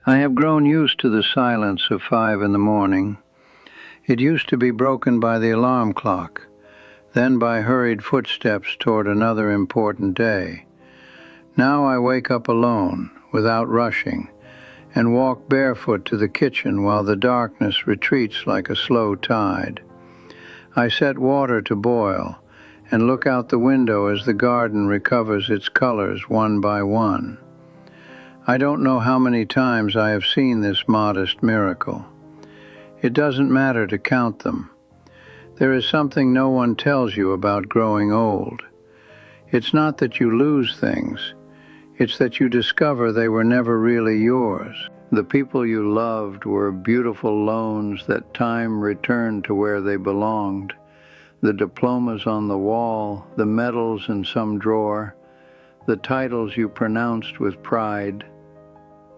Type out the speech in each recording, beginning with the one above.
I have grown used to the silence of 5 in the morning. It used to be broken by the alarm clock, then by hurried footsteps toward another important day. Now I wake up alone, without rushing, and walk barefoot to the kitchen while the darkness retreats like a slow tide. I set water to boil and look out the window as the garden recovers its colors one by one. I don't know how many times I have seen this modest miracle. It doesn't matter to count them. There is something no one tells you about growing old. It's not that you lose things, it's that you discover they were never really yours. The people you loved were beautiful loans that time returned to where they belonged. The diplomas on the wall, the medals in some drawer, the titles you pronounced with pride.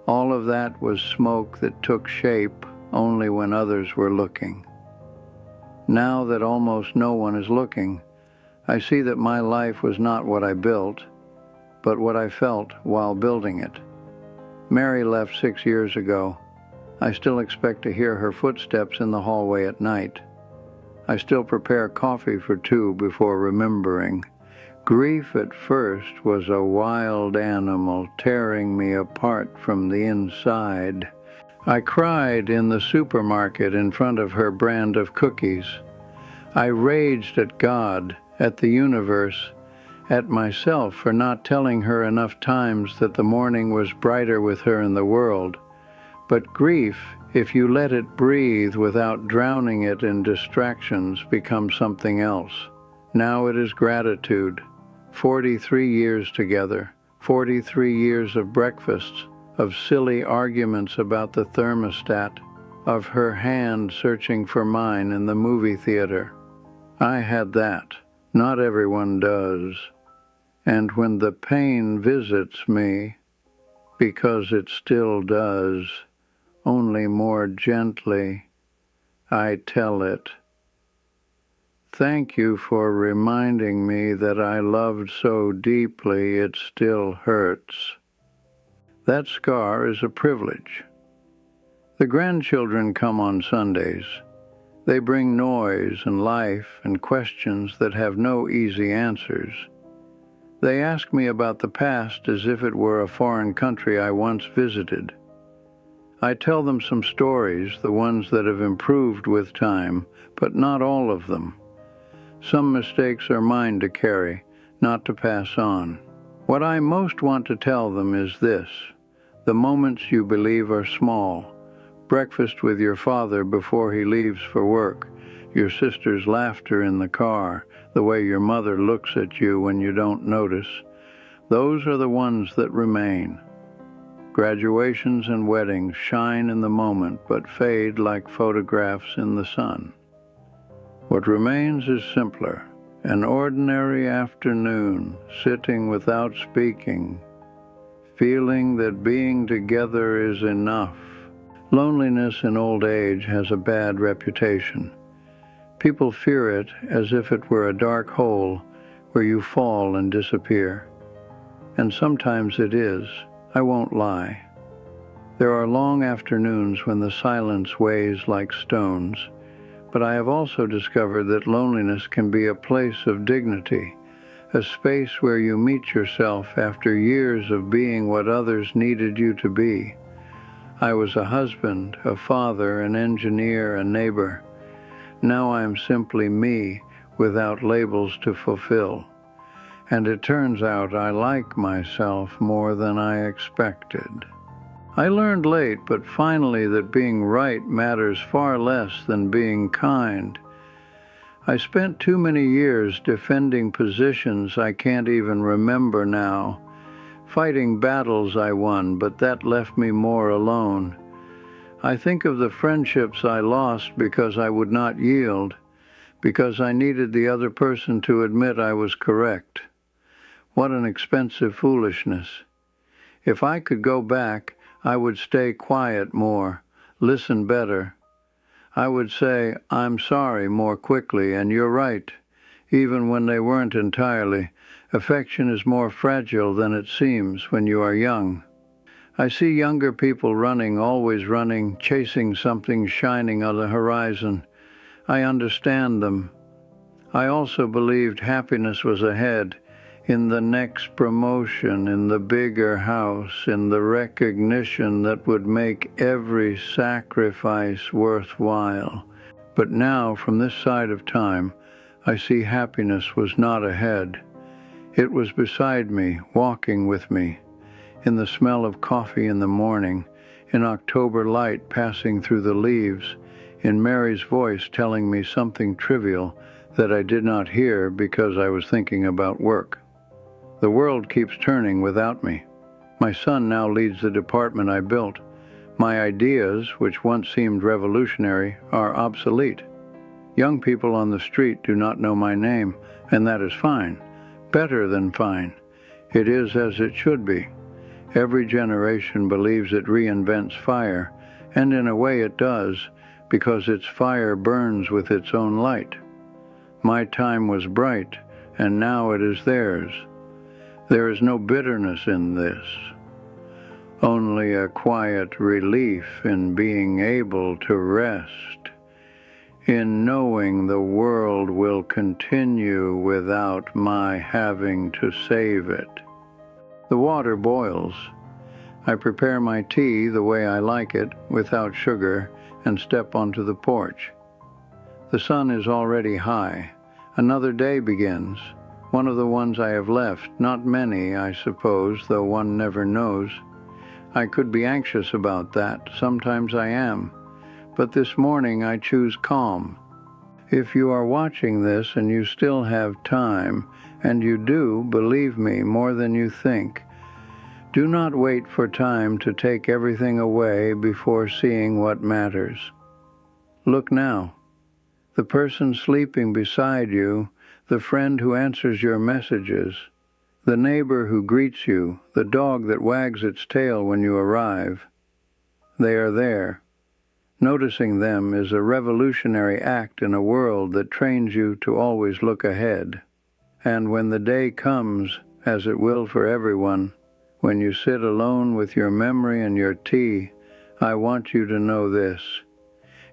All of that was smoke that took shape only when others were looking. Now that almost no one is looking, I see that my life was not what I built, but what I felt while building it. Mary left 6 years ago. I still expect to hear her footsteps in the hallway at night. I still prepare coffee for two before remembering. Grief at first was a wild animal tearing me apart from the inside. I cried in the supermarket in front of her brand of cookies. I raged at God, at the universe, at myself for not telling her enough times that the morning was brighter with her in the world. But grief, if you let it breathe without drowning it in distractions, becomes something else. Now it is gratitude. 43 years together, 43 years of breakfasts, of silly arguments about the thermostat, of her hand searching for mine in the movie theater. I had that. Not everyone does. And when the pain visits me, because it still does, only more gently, I tell it. Thank you for reminding me that I loved so deeply it still hurts. That scar is a privilege. The grandchildren come on Sundays. They bring noise and life and questions that have no easy answers. They ask me about the past as if it were a foreign country I once visited. I tell them some stories, the ones that have improved with time, but not all of them. Some mistakes are mine to carry, not to pass on. What I most want to tell them is this: the moments you believe are small, breakfast with your father before he leaves for work, your sister's laughter in the car, the way your mother looks at you when you don't notice, those are the ones that remain. Graduations and weddings shine in the moment but fade like photographs in the sun. What remains is simpler, an ordinary afternoon, sitting without speaking, feeling that being together is enough. Loneliness in old age has a bad reputation. People fear it as if it were a dark hole where you fall and disappear. And sometimes it is, I won't lie. There are long afternoons when the silence weighs like stones, but I have also discovered that loneliness can be a place of dignity, a space where you meet yourself after years of being what others needed you to be. I was a husband, a father, an engineer, a neighbor. Now I am simply me, without labels to fulfill. And it turns out I like myself more than I expected. I learned late, but finally, that being right matters far less than being kind. I spent too many years defending positions I can't even remember now, fighting battles I won, but that left me more alone. I think of the friendships I lost because I would not yield, because I needed the other person to admit I was correct. What an expensive foolishness. If I could go back, I would stay quiet more, listen better. I would say, I'm sorry more quickly, and you're right, even when they weren't entirely. Affection is more fragile than it seems when you are young. I see younger people running, always running, chasing something shining on the horizon. I understand them. I also believed happiness was ahead, in the next promotion, in the bigger house, in the recognition that would make every sacrifice worthwhile. But now, from this side of time, I see happiness was not ahead. It was beside me, walking with me, in the smell of coffee in the morning, in October light passing through the leaves, in Mary's voice telling me something trivial that I did not hear because I was thinking about work. The world keeps turning without me. My son now leads the department I built. My ideas, which once seemed revolutionary, are obsolete. Young people on the street do not know my name, and that is fine. Better than fine. It is as it should be. Every generation believes it reinvents fire, and in a way it does, because its fire burns with its own light. My time was bright, and now it is theirs. There is no bitterness in this, only a quiet relief in being able to rest, in knowing the world will continue without my having to save it. The water boils. I prepare my tea the way I like it, without sugar, and step onto the porch. The sun is already high. Another day begins. One of the ones I have left, not many, I suppose, though one never knows. I could be anxious about that, sometimes I am, but this morning I choose calm. If you are watching this and you still have time, and you do, believe me, more than you think, do not wait for time to take everything away before seeing what matters. Look now. The person sleeping beside you, the friend who answers your messages, the neighbor who greets you, the dog that wags its tail when you arrive. They are there. Noticing them is a revolutionary act in a world that trains you to always look ahead. And when the day comes, as it will for everyone, when you sit alone with your memory and your tea, I want you to know this.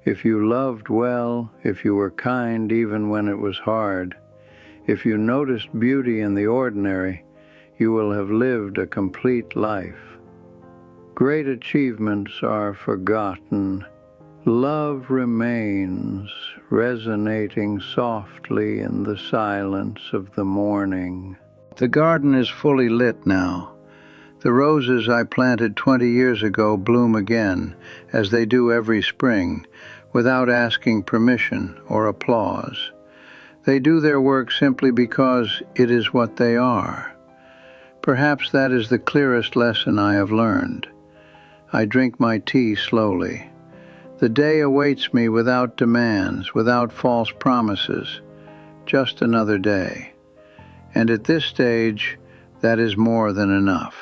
If you loved well, if you were kind even when it was hard, if you noticed beauty in the ordinary, you will have lived a complete life. Great achievements are forgotten. Love remains, resonating softly in the silence of the morning. The garden is fully lit now. The roses I planted 20 years ago bloom again, as they do every spring, without asking permission or applause. They do their work simply because it is what they are. Perhaps that is the clearest lesson I have learned. I drink my tea slowly. The day awaits me without demands, without false promises, just another day. And at this stage, that is more than enough.